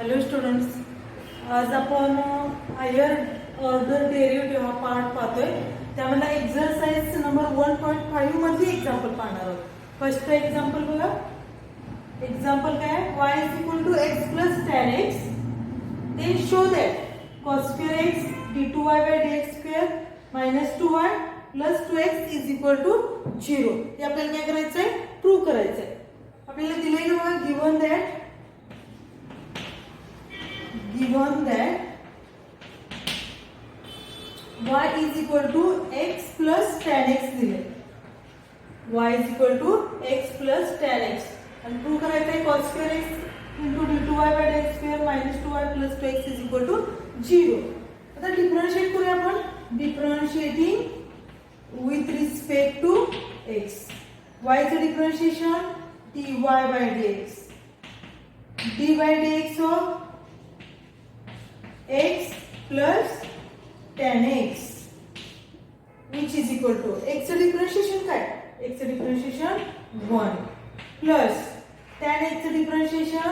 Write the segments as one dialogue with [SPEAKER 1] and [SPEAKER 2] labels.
[SPEAKER 1] Hello students, आज आपण higher order derivative हा पार्ट पाहतोय. त्यामध्ये एक्झरसाइज नंबर 1.5 मध्ये एक्झाम्पल पाहणार आहोत. फर्स्ट एक्झाम्पल बघा. एक्झाम्पल काय? y is equal to x plus tan x. Then show that cos square x d2y by dx square minus 2y plus 2x is equal to 0. हे आपल्याला काय करायचंय? Prove करायचंय. आपल्याला दिलेलं बघा, given that y is equal to x plus tan x दिले. y is equal to x plus tan x आणि प्रूव्ह करायचं आहे cos square x into d2y by dx square minus 2y plus 2x is equal to 0. आता differentiate करूया आपण. Differentiating with respect to x. y चे differentiation dy by dx. d by dx of x plus tan x which is equal to x चे differentiation काय? x चे differentiation 1 plus tan x चे differentiation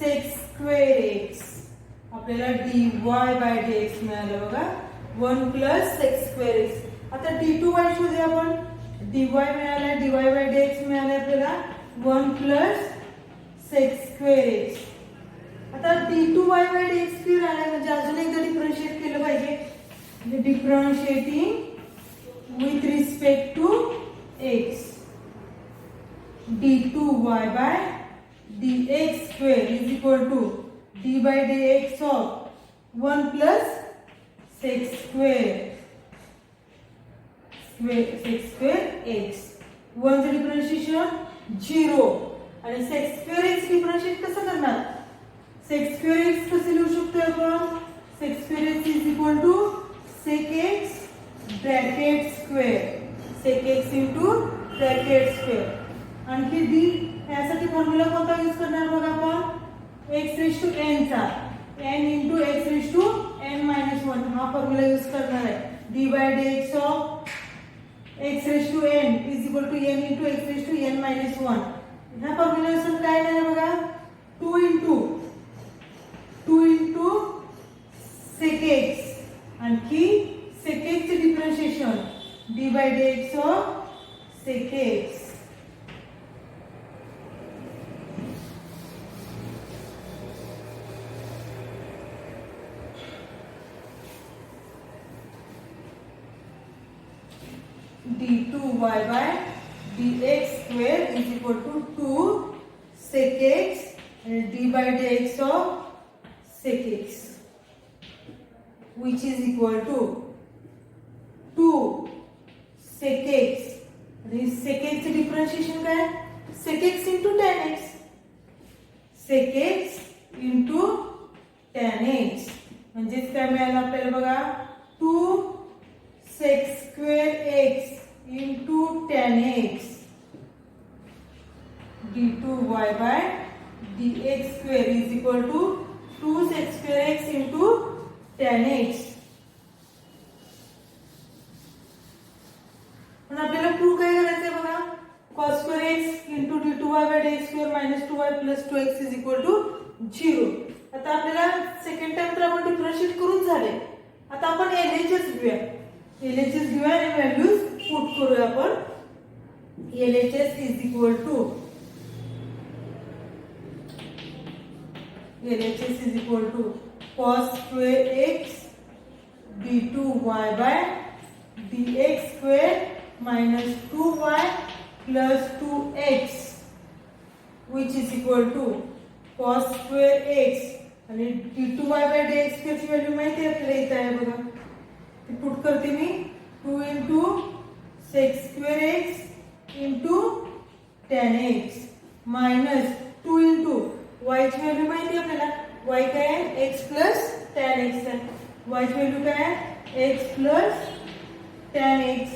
[SPEAKER 1] sec square x. आपल्याला dy by dx मिळालं बघा. 1 plus sec square x. आता d2y शोधूया आपण. dy मिळाला, dy by dx मिळाले आपल्याला 1 plus sec square x. आता d2y by dx स्क्वेअर आला म्हणजे अजून एकदा डिफरन्शिएट केलं पाहिजे. म्हणजे differentiating with respect to x. d2y by dx square is equal to d by dx of 1 plus sec square x. 1 चे डिफरन्शिएशन 0 आणि sec square x डिफरन्शिएट कसं करणार? sec square x कसे लिहू शकतो आपण? sec square x is equal to sec x bracket square. sec x into bracket square. आणखी d यासाठी फॉर्म्युला कोणता यूज करणार बघा आपण? x raised to n चा n into x raised to n minus 1 हा फॉर्म्युला यूज करणार आहे. d by dx of x raised to n is equal to n into x raised to n minus 1. ह्या formulation काय आहे बघा? 2 into sec x आणखी sec x चे differentiation d by dx of sec x. d2y by dx square is equal to 2 sec x and d by dx of sec x which is equal to 2 sec x. आणि sec x चे differentiation काय? sec x into tan x. sec x into tan x म्हणजे काय मिळालं आपल्याला बघा? 2 sec square x into tan x. d2y by dx square is equal to 2 sec square x into tan x. पण आपल्याला prove काय करायचंय बघा? cos square x into d2y by dx square minus 2y plus 2x is equal to 0. आता आपल्याला second time तर आपण differentiate करून झाले. आता आपण LHS घेऊया. LHS घेऊया आणि व्हॅल्यूज पुट करूया आपण. LHS is equal to cos square x d2y by dx square minus 2y plus 2x which is equal to cos square x आणि d2y by dx square ची व्हॅल्यू माहिती आहे आपल्याला. इथे आहे बघा, ती पुट करते मी. 2 into sec square x into tan x minus 2 into y ची व्हॅल्यू माहिती आहे आपल्याला. y काय आहे? x plus tan x आहे. y ची व्हॅल्यू काय आहे? x plus tan x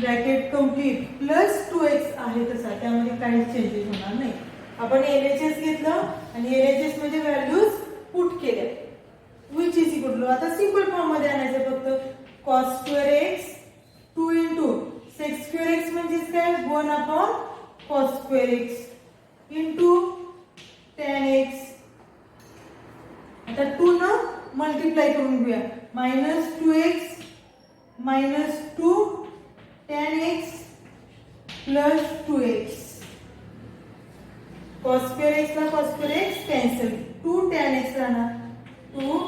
[SPEAKER 1] bracket complete plus 2x आहे तसा, त्यामध्ये काहीच चेंजेस होणार नाही. आपण LHS घेतलं आणि LHS मध्ये व्हॅल्यूज पुट केल्या. which is equal to आता सिंपल फॉर्म मध्ये आणायचं फक्त. cos square x 2 into sec square x म्हणजे काय? 1 upon cos square x into tan x multiply करून घेऊया. -2x minus 2 tan x plus 2x. cos square x ला cos square x cancel. 2 tan x राहणार. 2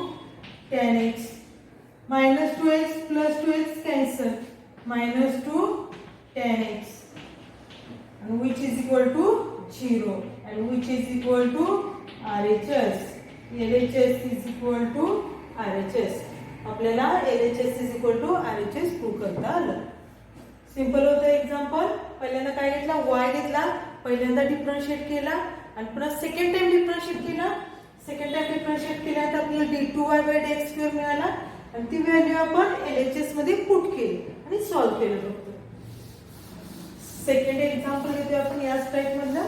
[SPEAKER 1] tan x minus 2x plus 2x cancel. -2 tan x and which is equal to 0 and which is equal to RHS. LHS is equal to RHS. आपल्याला LHS is equal to RHS prove करता आलं. Simple होतं example. पहिल्यांदा काय घेतला, y घेतला, पहिल्यांदा differentiate केला आणि पुन्हा सेकंड टाइम डिफरन्शिएट केला. सेकंड टाइम डिफरन्शिएट केल्यानंतर आपल्याला d2y/dx² मिळाला आणि ती व्हॅल्यू आपण LHS मध्ये पुट केली आणि सॉल्व्ह केलं फक्त. सेकंड एक्झाम्पल घेतोय आपण याच टाइप मधलं.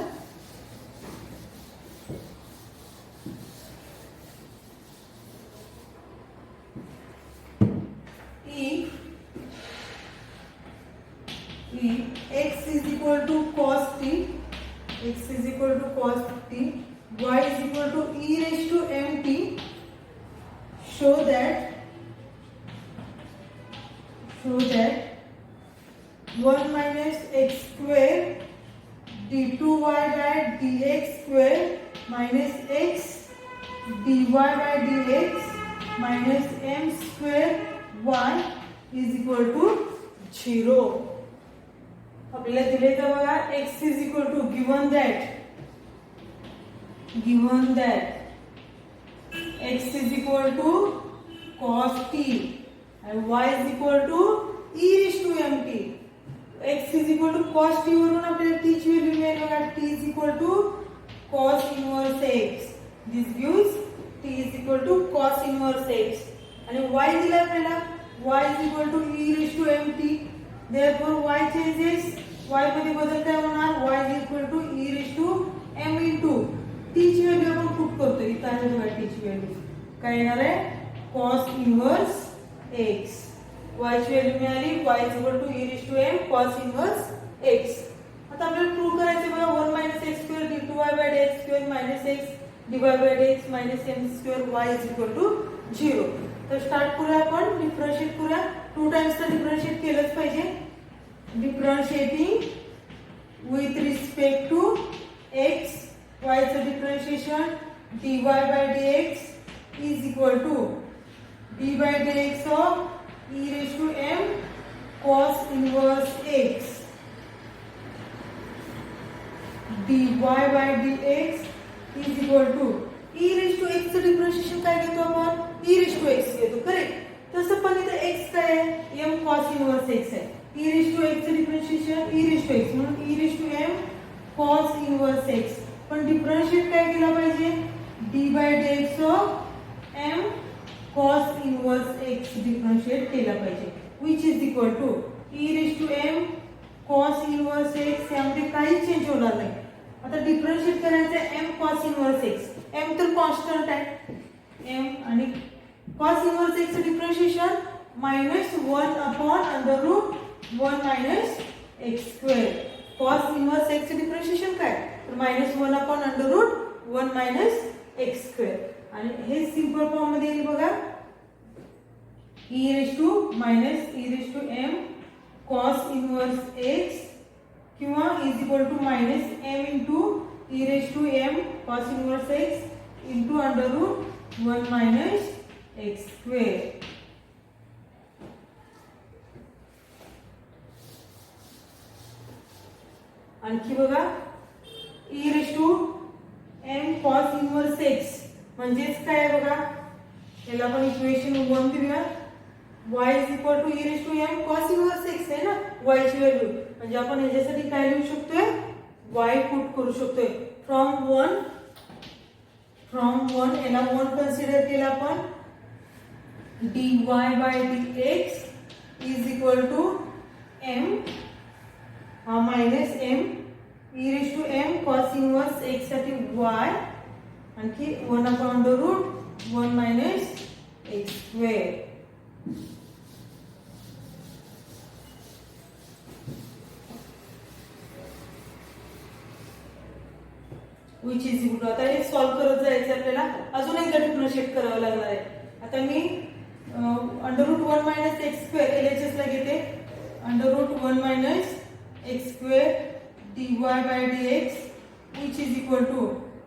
[SPEAKER 1] x is equal to cos t, x is equal to cos t, y is equal to e raised to mt. Show that 1 minus x square d2y/dx² minus x dy/dx minus m square y is equal to 0. आपल्याला दिले तर बघा x is equal to given that x is equal to cos t and y is equal to e raised to mt. x is equal to cos t वरून आपल्याला t ची value मिळेल बघा. t is equal to cos inverse x. This gives t is equal to cos inverse x आणि y दिला आपल्याला y is equal to e raised to mt. Therefore y changes, y मध्ये बदल काय होणार, y is equal to e raised to m into t ची value आपण put करतो. इथं आहे बघा t ची व्हॅल्यू काय येणार आहे, cos inverse x. y ची व्हॅल्यू मिळाली y is equal to e raised to m cos inverse x. आता आपल्याला प्रूव्ह करायचे बघा 1 minus x square d2y/dx² minus x dy/dx minus m square y is equal to 0. तर start करूया आपण, differentiate करूया. 2 टाइम्स तर डिफरन्शिएट केलंच पाहिजे. Differentiating with respect to x, y चं differentiation dy/dx is equal to d/dx of e raised to m cos inverse x. dy/dx is equal to e raised to x चं differentiation काय घेतो आपण, e raised to x घेतो. Correct. तसं पण इथे x काय आहे, m cos inverse x आहे. e raised to x चं differentiation e raised to x म्हणून e raised to m cos inverse x. पण डिफरन्शिएट काय केला पाहिजे, d/dx of m cos inverse x differentiate केला पाहिजे. which is equal to e raised to m cos inverse x. यामध्ये काही change होणार नाही. आता डिफरन्शिएट करायचं m cos inverse x. m तर कॉन्स्टंट आहे m आणि cos inverse x चं differentiation -1 upon √1 minus x square. cos inverse x चं डिफरन्शिएशन काय, तर -1 upon √1 minus x square. आणि हे सिंपल फॉर्म मध्ये येईल बघा, e raised to m cos inverse x किंवा is equal to -m into e raised to m cos inverse x into √1 minus x square. आणखी बघा e raised to m cos inverse x म्हणजेच काय आहे बघा, याला आपण equation 1 दिलूया. y is equal to e raised to m cos inverse x आहे ना y ची व्हॅल्यू. म्हणजे आपण याच्यासाठी काय लिहू शकतोय, y पुट करू शकतोय. फ्रॉम 1 याला 1 कन्सिडर केला आपण. dy/dx is equal to m minus m e raised to m cos inverse x साठी y आणखी 1 upon √1 minus x square. which is equal to, आता हे सॉल्व्ह करत जायचं आपल्याला. अजून एकदा डिफरन्शिएट करावं लागणार आहे. आता मी √1 - x स्क्वेअर LHS ला घेते. √1 - x square dy by dx which is equal to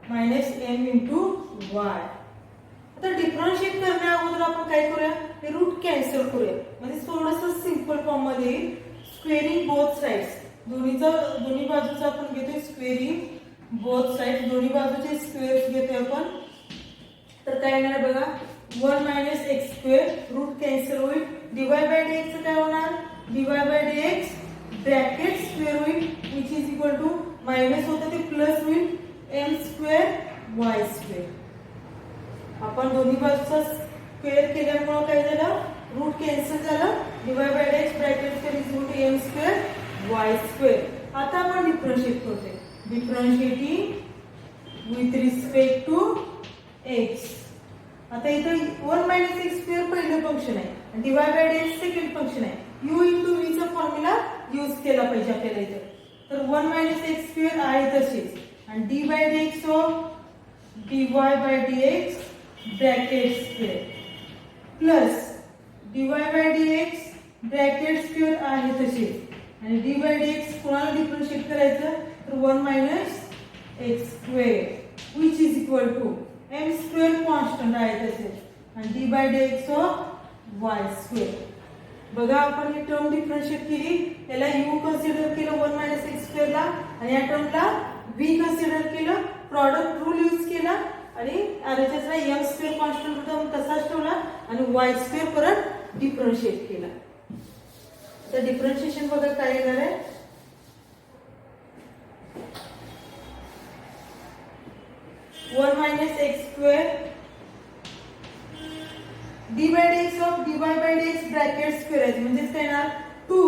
[SPEAKER 1] -m into y. आता डिफरन्शिएट करण्या अगोदर आपण काय करूया, हे रूट कॅन्सल करूया. म्हणजे थोडंसं सिंपल फॉर्म मध्ये येईल. स्क्वेअरिंग बोथ साइड्स, दोन्ही बाजूचा आपण घेतोय स्क्वेअरिंग बोथ साइड्स, दोन्ही बाजूचे स्क्वेअर्स घेतोय आपण. तर काय येणार बघा, 1 - x स्क्वेअर रूट कॅन्सल होईल. dy by dx काय होणार, dy by dx bracket square होईल which is equal to minus होतं ते प्लस होईल m स्क्वेअर y स्क्वेअर. आपण दोन्ही बाजूचा स्क्वेअर केल्यामुळे काय झालं, रूट कॅन्सल झालं. dy by dx bracket square is equal to m square y square. आता आपण डिफरन्शिएट करतोय, differentiating with respect to x. आता इथं 1 - x स्क्वेअर पहिलं फंक्शन आहे आणि dy by dx second function आहे. u into v चा फॉर्म्युला यूज केला पाहिजे आपल्याला इथे. तर 1 - x स्क्वेअर आहे तसेच आणि d by dx of dy by dx bracket square plus dy by dx bracket square आहे तसेच आणि d by dx कोणाला डिफरन्शिएट करायचं, तर 1 - x square which is equal to m square constant आहे तसेच आणि d by dx of y square. बघा आपण ही टर्म डिफरन्शिएट केली, त्याला u कन्सिडर केलं 1 - x स्क्वेअर ला आणि या टर्मला v कन्सिडर केलं, प्रॉडक्ट रूल यूज केला आणि RHS ला m स्क्वेअर कॉन्स्टंट होता तसाच ठेवला आणि y स्क्वेअर परत डिफरन्शिएट केला. तर डिफरन्शिएशन बघा काय येणार आहे, 1 - x square d by dx of dy by dx bracket square आहे म्हणजे काय येणार 2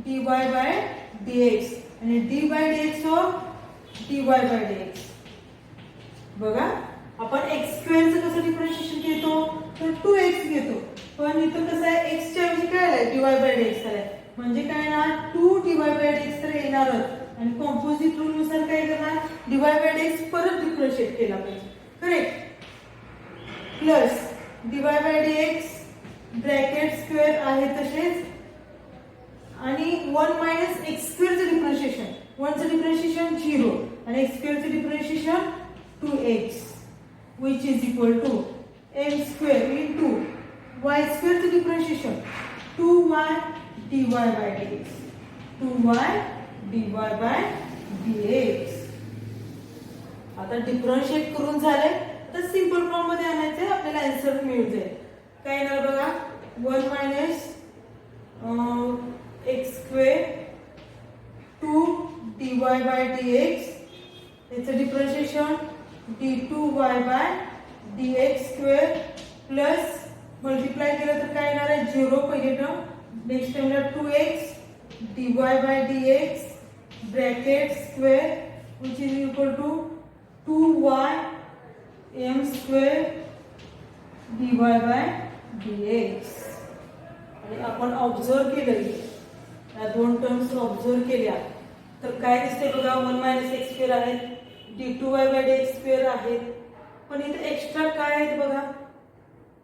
[SPEAKER 1] dy by dx आणि d by dx of dy by dx. बघा आपण x स्क्वेअर चं कसं डिफरन्शिएशन घेतो, तर 2x घेतो, पण इथं कसं आहे x च्या ऐवजी काय आलाय dy by dx आलाय म्हणजे काय येणार 2 dy by dx तर येणारच आणि कॉम्पोजिट रूल नुसार काय करणार, dy by dx परत डिफरन्शिएट केला पाहिजे, correct. Plus dy by dx bracket square आहे तसेच आणि 1 - x स्क्वेअर चं डिफरन्शिएशन, 1 चं डिफरन्शिएशन 0 आणि x स्क्वेअर चं differentiation 2x which is equal to m square into y square चं differentiation 2y dy by dx, 2y dy by dx. आता differentiate करून झाले, तर सिंपल फॉर्म मध्ये आणायचे, आपल्याला आन्सर मिळून जाईल. काय येणार बघा, 1 - x square 2 dy by dx याचं differentiation d2y by dx square plus multiply केलं तर काय येणार आहे 0 पहिली टर्म, नेक्स्ट टर्मला 2x dy by dx bracket square which is equal to 2y m square dy by dx. आणि आपण ऑब्झर्व केलं या दोन टर्म्स ऑब्झर्व केल्या तर काय दिसते बघा, 1 - x स्क्वेअर आहे, d2y by dx स्क्वेअर आहे, पण इथे एक्स्ट्रा काय आहेत बघा,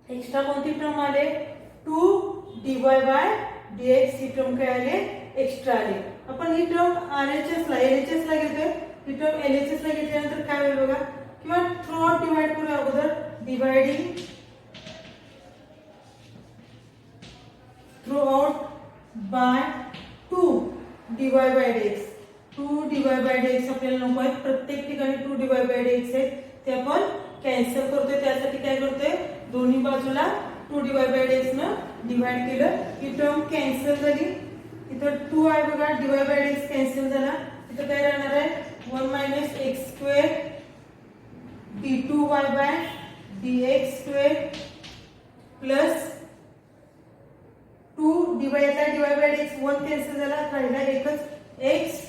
[SPEAKER 1] एक्स्ट्रा कोणती टर्म आले 2 dy by dx he term काय आले एक्स्ट्रा आले. आपण ही टर्म LHS ला घेतोय, ही टर्म LHS ला घेतल्यानंतर काय होईल बघा, किंवा थ्रू आउट डिवाइड करूया अगोदर, dividing through out by 2 dy by dx, 2 dy by dx आपल्याला नको आहे, प्रत्येक ठिकाणी 2 dy by dx आहे ते आपण कॅन्सल करतोय. त्यासाठी काय करतोय, दोन्ही बाजूला 2 dy by dx न डिवाइड केलं, ही टर्म कॅन्सल झाली. इथं 2 आहे बघा, dy by dx कॅन्सल झाला, इथं काय राहणार आहे 1 - x square d2y by dx square plus 2 dy by dx 1 cancel झाला, राहिला एकच x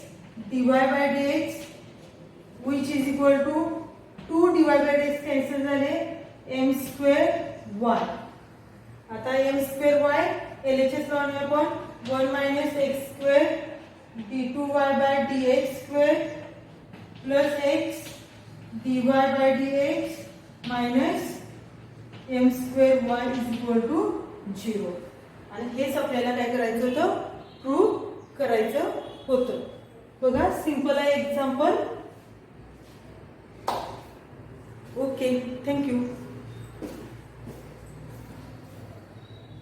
[SPEAKER 1] dy by dx which is equal to 2 dy by dx cancel झाले m स्क्वेअर y. आता m स्क्वेअर y LHS लावूया आपण 1 - x square d2y by dx square plus x dy by dx minus M square Y is equal to 0. आणि हेच आपल्याला काय करायचं होतं, प्रूव्ह करायचं होतं. बघा सिंपल आहे एक्झाम्पल. Okay, thank you.